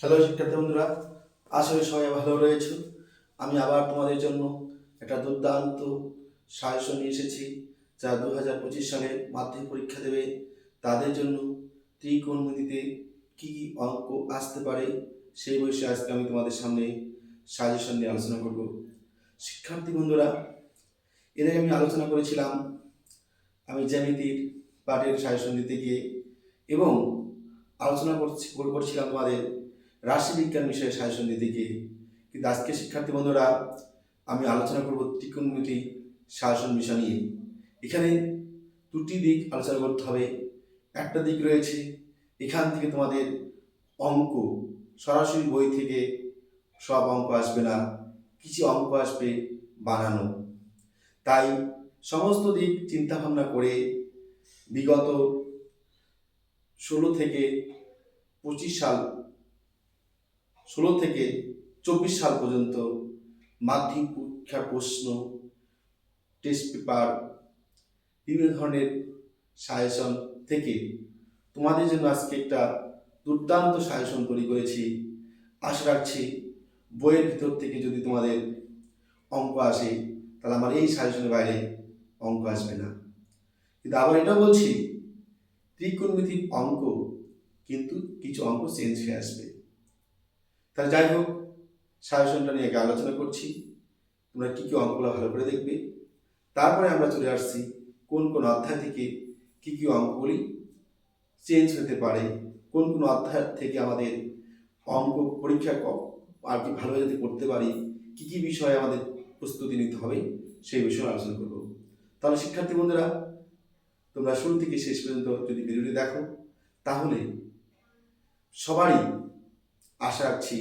Hello শিক্ষার্থী বন্ধুরা, আশা করি সবাই ভালো রয়েছে। আমি আবার তোমাদের জন্য একটা দুর্দান্ত সাজেশন নিয়ে এসেছি, যা 2025 সালে মাধ্যমিক পরীক্ষা দেবে তাদের জন্য ত্রিকোণমিতিতে কী কী অঙ্ক আসতে পারে সেই বিষয়ে আজকে আমি তোমাদের সামনে সাজেশন নিয়ে আলোচনা করব। শিক্ষার্থী বন্ধুরা, এর আগে আমি আলোচনা করেছিলাম আমি জ্যামিতির পাঠের সাজেশন দিতে গিয়ে, এবং আলোচনা করছিলাম তোমাদের রাশিবিজ্ঞান বিষয়ে সাজেশন দিতে গিয়ে। কিন্তু আজকে শিক্ষার্থী বন্ধুরা আমি আলোচনা করব ত্রিকোণমিতি সাজেশন বিষয় নিয়ে। এখানে দুটি দিক আলোচনা করতে হবে। একটা দিক রয়েছে এখান থেকে তোমাদের অঙ্ক সরাসরি বই থেকে সব অঙ্ক আসবে না, কিছু অঙ্ক আসবে বানানো। তাই সমস্ত দিক চিন্তা ভাবনা করে বিগত 16 থেকে 24 সাল পর্যন্ত মাধ্যমিক পরীক্ষার প্রশ্ন, টেস্ট পেপার, বিভিন্ন ধরনের সাজেশন থেকে তোমাদের জন্য আজকে একটা দুর্দান্ত সাজেশন তৈরি করেছি। আশা রাখছি বইয়ের ভিতর থেকে যদি তোমাদের অঙ্ক আসে তাহলে আমার এই সাজেশনের বাইরে অঙ্ক আসবে না। কিন্তু আবার এটা বলছি, ত্রিকোণমিতির অঙ্ক কিন্তু কিছু অঙ্ক চেঞ্জ হয়ে আসবে। তাহলে যাই হোক, সাজেশনটা নিয়ে আলোচনা করছি, তোমরা কী কী অঙ্কগুলো ভালো করে দেখবে। তারপরে আমরা চলে আসছি কোন কোন অধ্যায় থেকে কী কী অঙ্কগুলি চেঞ্জ হতে পারে, কোন কোন অধ্যায় থেকে আমাদের অঙ্ক পরীক্ষা আর কি ভালোভাবে যাতে করতে পারি, কী কী বিষয়ে আমাদের প্রস্তুতি নিতে হবে সেই বিষয়ে আলোচনা করব। তাহলে শিক্ষার্থী বন্ধুরা, তোমরা শুরু থেকে শেষ পর্যন্ত যদি ভিডিওটি দেখো তাহলে সবারই আশা রাখছি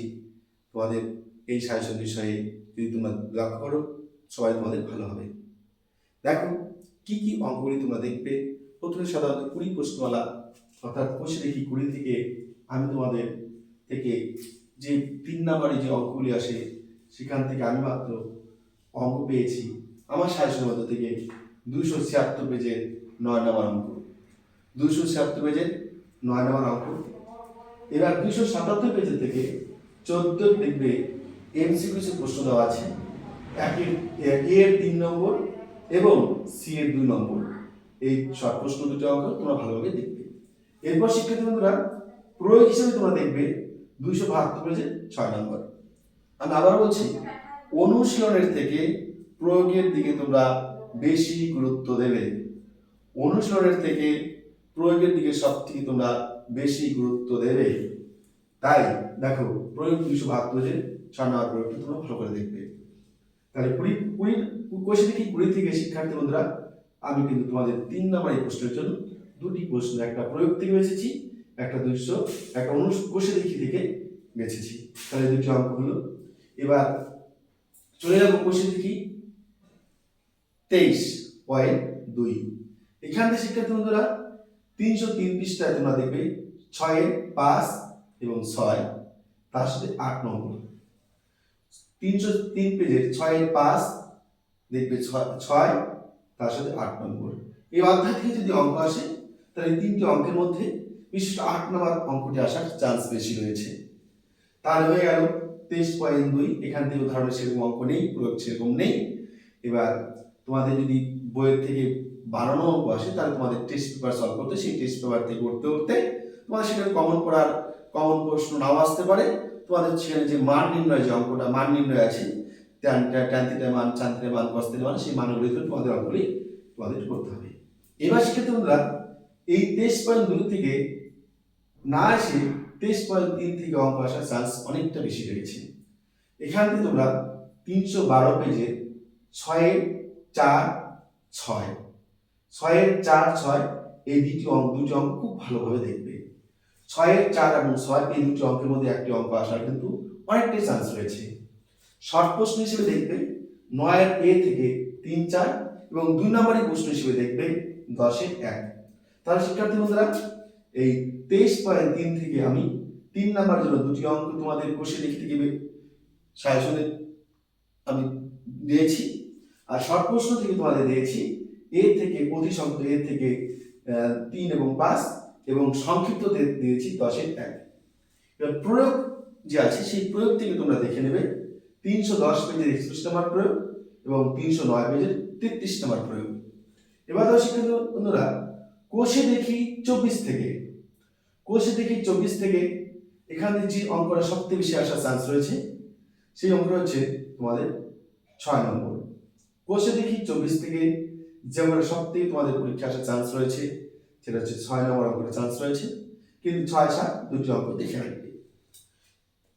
তোমাদের এই সাজেশন বিষয়ে যদি তোমরা লক্ষ্য করো সবাই তোমাদের ভালো হবে। দেখো কি কি অঙ্কগুলি তোমরা দেখবে। প্রথমে সাধারণত 20 প্রশ্নমালা অর্থাৎ 20 থেকে আমি তোমাদের থেকে যে 3 নাম্বারে যে অঙ্কগুলি আসে সেখান থেকে আমি মাত্র অঙ্ক পেয়েছি আমার সাজেশনের মধ্যে থেকে 276 পেজের 9 নম্বর অঙ্ক, 276 পেজের 9 নম্বর অঙ্ক। এবার 277 পেজের থেকে 14 দেখবে এমসিকিউ প্রশ্ন দেওয়া আছে, এ এর 3 নম্বর এবং সি এর 2 নম্বর। এই সব প্রশ্ন দুটো অঙ্ক তোমরা ভালোভাবে দেখবে। এরপর শিক্ষার্থী বন্ধুরা প্রয়োগ হিসেবে তোমরা দেখবে 272 পেজে 6 নম্বর। আমি আবার বলছি, অনুশীলনের থেকে প্রয়োগের দিকে তোমরা বেশি গুরুত্ব দেবে। অনুশীলনের থেকে প্রয়োগের দিকে সব থেকে তোমরা বেশি গুরুত্ব দেবে। তাই দেখো প্রয়োগ 272 পেজে 6 নম্বর প্রয়োগটি তোমরা ভালো করে দেখবে। তাহলে 20 থেকে শিক্ষার্থী বন্ধুরা আমি কিন্তু তোমাদের 3 নম্বর এই প্রশ্নের জন্য দুটি প্রশ্ন, একটা প্রয়োগ থেকে বেছেছি, একটা 200 থেকে বেছেছি। তাহলে দুটি অঙ্ক হলো। এবার চলে যাবো 23.2। এখান থেকে শিক্ষার্থী বন্ধুরা 303 পৃষ্ঠায় তোমরা দেখবে 6 5 এবং 6, তার সাথে 8 নম্বর। 303 পেজের 6 5 দেখবে 6, তার সাথে 8 নম্বর। এই অধ্যায় থেকে যদি অঙ্ক আসে তাহলে 3টি অঙ্কের মধ্যে বিশেষ 8 নম্বর অঙ্কটি আসার চান্স বেশি রয়েছে। তাহলে হয়ে গেল 23.2। এখান থেকে উদাহরণে সেরকম অঙ্ক নেই, প্রয়োগ সেরকম নেই। এবার তোমাদের যদি বইয়ের থেকে বানানো অঙ্ক আসে তাহলে তোমাদের টেস্ট পেপার সলভ করতে, সেই টেস্ট পেপার থেকে করতে তোমাদের সেখানে কমন প্রশ্ন নাও আসতে পারে। তোমাদের সেখানে যে মান নির্ণয়, যে অঙ্কটা মান নির্ণয় আছে, ট্যান থিটা মান, সাইন থিটা মান, কস থিটা মান, সেই মানগুলি তোমাদের অঙ্কগুলি তোমাদের করতে হবে। এবার শিক্ষার্থী বন্ধুরা এই 23.2 থেকে না এসে 23.3 থেকে অঙ্ক আসার চান্স অনেকটা বেশি রয়েছে। এখান থেকে তোমরা 312 পেজে 6 4 6, 6 4 6 এই দুটি অঙ্ক খুব ভালোভাবে দেখবে। 6 4 এবং 6 এই দুটি অঙ্কের মধ্যে একটি অঙ্ক আসার কিন্তু অনেকটাই চান্স রয়েছে। শর্ট প্রশ্ন হিসেবে দেখবে 9 এ থেকে 3 4 এবং 2 নম্বরের প্রশ্ন হিসেবে দেখবে 10 1। তাহলে শিক্ষার্থী বন্ধুরা এই 23.3 থেকে আমি 3 নম্বরের জন্য দুটি অঙ্ক তোমাদের কোষে লিখতে গিয়ে সাজেশনে আমি দিয়েছি, আর শর্ট প্রশ্ন থেকে তোমাদের দিয়েছি এ থেকে প্রতি সংখ্যা এ থেকে 3 এবং 5 এবং সংক্ষিপ্ত দিয়েছি 10 1। এবার প্রয়োগ যে আছে সেই প্রয়োগ থেকে তোমরা দেখে নেবে 310 পেজের 31 নম্বর প্রয়োগ এবং 309 পেজের 33 নম্বর প্রয়োগ। এবার দেখো শিক্ষার্থী বন্ধুরা, কোষে দেখি 24 থেকে এখানে যে অঙ্কটা সবথেকে বেশি আসার চান্স রয়েছে সেই অঙ্কটা হচ্ছে তোমাদের 6 নম্বর। কোষে দেখি 24 থেকে যে অঙ্কটা সবথেকে তোমাদের পরীক্ষা আসার চান্স রয়েছে সেটা হচ্ছে 6 নম্বর অঙ্কটা চান্স রয়েছে, কিন্তু 6-7 দুটি অঙ্ক দেখে রাখবে।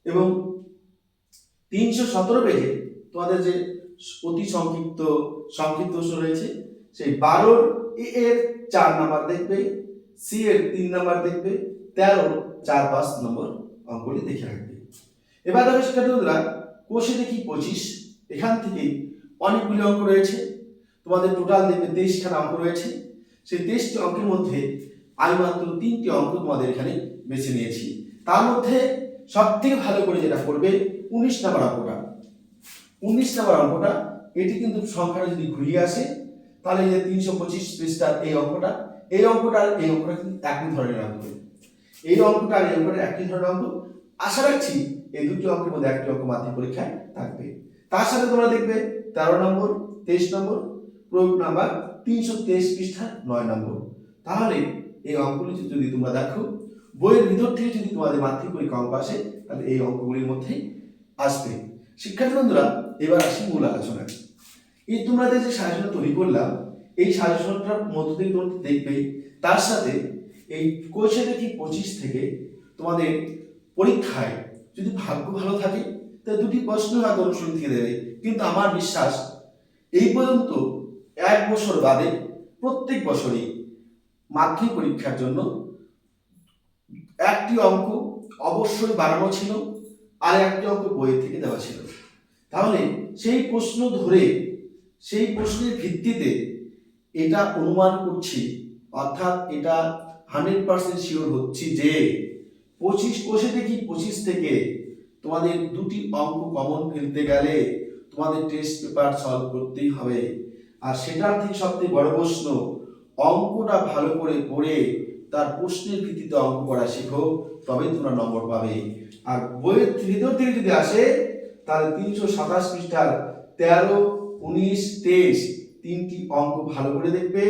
এবং 317 পেজে তোমাদের যে অতি সংক্ষিপ্ত প্রশ্ন রয়েছে সেই 12 এর 4 নাম্বার দেখবে, সি এর 3 নাম্বার দেখবে, 13 4-5 নম্বর অঙ্কগুলি দেখে রাখবে। এবার দেখো শিক্ষার্থীরা, কোষে দেখি 25 এখান থেকে অনেকগুলি অঙ্ক রয়েছে, তোমাদের টোটাল দেখবে 23 খানা অঙ্ক রয়েছে। সেই 23টি অঙ্কের মধ্যে আমি মাত্র 3টি অঙ্ক তোমাদের এখানে বেছে নিয়েছি। তার মধ্যে সবথেকে ভালো করে যেটা করবে 19 নম্বর অঙ্কটা। 19 নম্বর অঙ্কটা এটি কিন্তু সংখ্যাটা যদি ঘুরিয়ে আসে তাহলে এই যে 325 পৃষ্ঠার এই অঙ্কটা কিন্তু একই ধরনের অঙ্ক। এই অঙ্কটা আর এই অঙ্কটা একই ধরনের অঙ্ক। আশা রাখছি এই দুটি অঙ্কের মধ্যে একটি অঙ্ক মাধ্যমিক পরীক্ষায় থাকবে। তার সাথে তোমরা দেখবে 13 নম্বর, 23 নম্বর, প্রয়োগ নাম্বার 323 পৃষ্ঠা 9 নম্বর। তাহলে এই অঙ্কগুলি যদি তোমরা দেখো বইয়ের ভিতর থেকে যদি তোমাদের মাধ্যমিক পরীক্ষা অঙ্ক আসে তাহলে এই অঙ্কগুলির মধ্যেই আসবে। শিক্ষার্থী বন্ধুরা, এবার আসি মূল আলোচনায়। এই তোমাদের যে সাজেশন তৈরি করলাম এই সাজেশনটার মধ্য থেকে তোমরা দেখবে তার সাথে এই কোষে দেখি 25 থেকে তোমাদের পরীক্ষায় যদি ভাগ্য ভালো থাকে তাহলে দুটি প্রশ্ন হয়তো অনুসরণ থেকে দেবে, কিন্তু আমার বিশ্বাস এই পর্যন্ত 1 বছর বাদে প্রত্যেক বছরই মাধ্যমিক পরীক্ষার জন্য একটি অঙ্ক অবশ্যই বানানো ছিল আর একটি অঙ্ক বই থেকে দেওয়া ছিল। তাহলে সেই প্রশ্ন ধরে সেই প্রশ্নের ভিত্তিতে এটা অনুমান করছি, অর্থাৎ এটা 100% শিওর হচ্ছি যে 25 কোষে দেখি 25 থেকে তোমাদের দুটি অঙ্ক কমন ফেলতে গেলে তোমাদের টেস্ট পেপার সলভ করতেই হবে। আর সেটার থেকে সবথেকে বড় প্রশ্ন, অঙ্কটা ভালো করে পড়ে তার প্রশ্নের ভিত্তিতে অঙ্ক করা শেখো, তবে তোমরা নম্বর পাবে। আর বইয়ের ভিতর থেকে যদি আসে তাহলে 327 পৃষ্ঠার 13, 19, 23 তিনটি অঙ্ক ভালো করে দেখবে।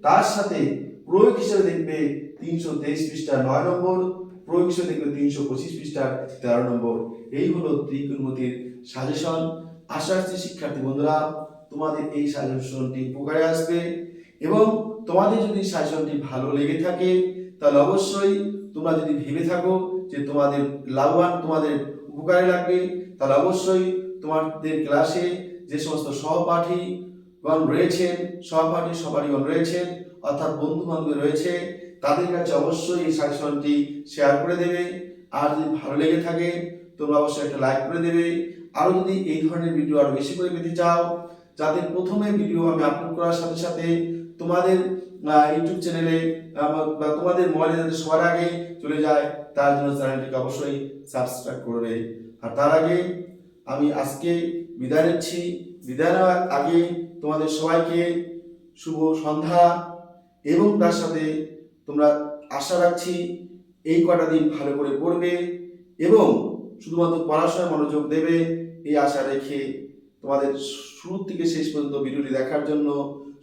তার সাথে প্রয়োগ হিসেবে দেখবে 323 পৃষ্ঠার 9 নম্বর, প্রয়োগ হিসেবে দেখবে 325 পৃষ্ঠার 13 নম্বর। এই হলো ত্রিকোণমিতির সাজেশন। আশা রাখছি শিক্ষার্থী বন্ধুরা তোমাদের এই সাজেশনটি উপকারে আসবে, এবং তোমাদের যদি সাজেশনটি ভালো লেগে থাকে তাহলে অবশ্যই তোমরা যদি ভেবে থাকো যে তোমাদের লাভবান, তোমাদের উপকারে লাগবে, তাহলে অবশ্যই তোমাদের ক্লাসে যে সমস্ত সহপাঠীগণ রয়েছেন, সহপাঠীগণ রয়েছেন অর্থাৎ বন্ধু বান্ধব রয়েছে, তাদের কাছে অবশ্যই এই সাজেশনটি শেয়ার করে দেবে। আর যদি ভালো লেগে থাকে তোমরা অবশ্যই একটা লাইক করে দেবে। আরও যদি এই ধরনের ভিডিও আরো বেশি করে পেতে চাও, যাতে প্রথমে ভিডিও আমি আপলোড করার সাথে সাথে তোমাদের ইউটিউব চ্যানেলে বা তোমাদের মোবাইলে যাতে সবার আগে চলে যায়, তার জন্য চ্যানেলটিকে অবশ্যই সাবস্ক্রাইব করবে। আর তার আগে আমি আজকে বিদায় নিচ্ছি। বিদায় নেওয়ার আগে তোমাদের সবাইকে শুভ সন্ধ্যা, এবং তার সাথে তোমরা আশা রাখছি এই কটা দিন ভালো করে পড়বে এবং শুধুমাত্র পড়াশোনায় মনোযোগ দেবে, এই আশা রেখে তোমাদের শুরু থেকে শেষ পর্যন্ত ভিডিওটি দেখার জন্য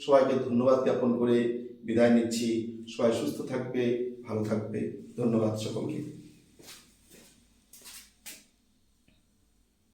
সবাইকে ধন্যবাদ জ্ঞাপন করে বিদায় নিচ্ছি। সবাই সুস্থ থাকবে, ভালো থাকবে। ধন্যবাদ সকলকে।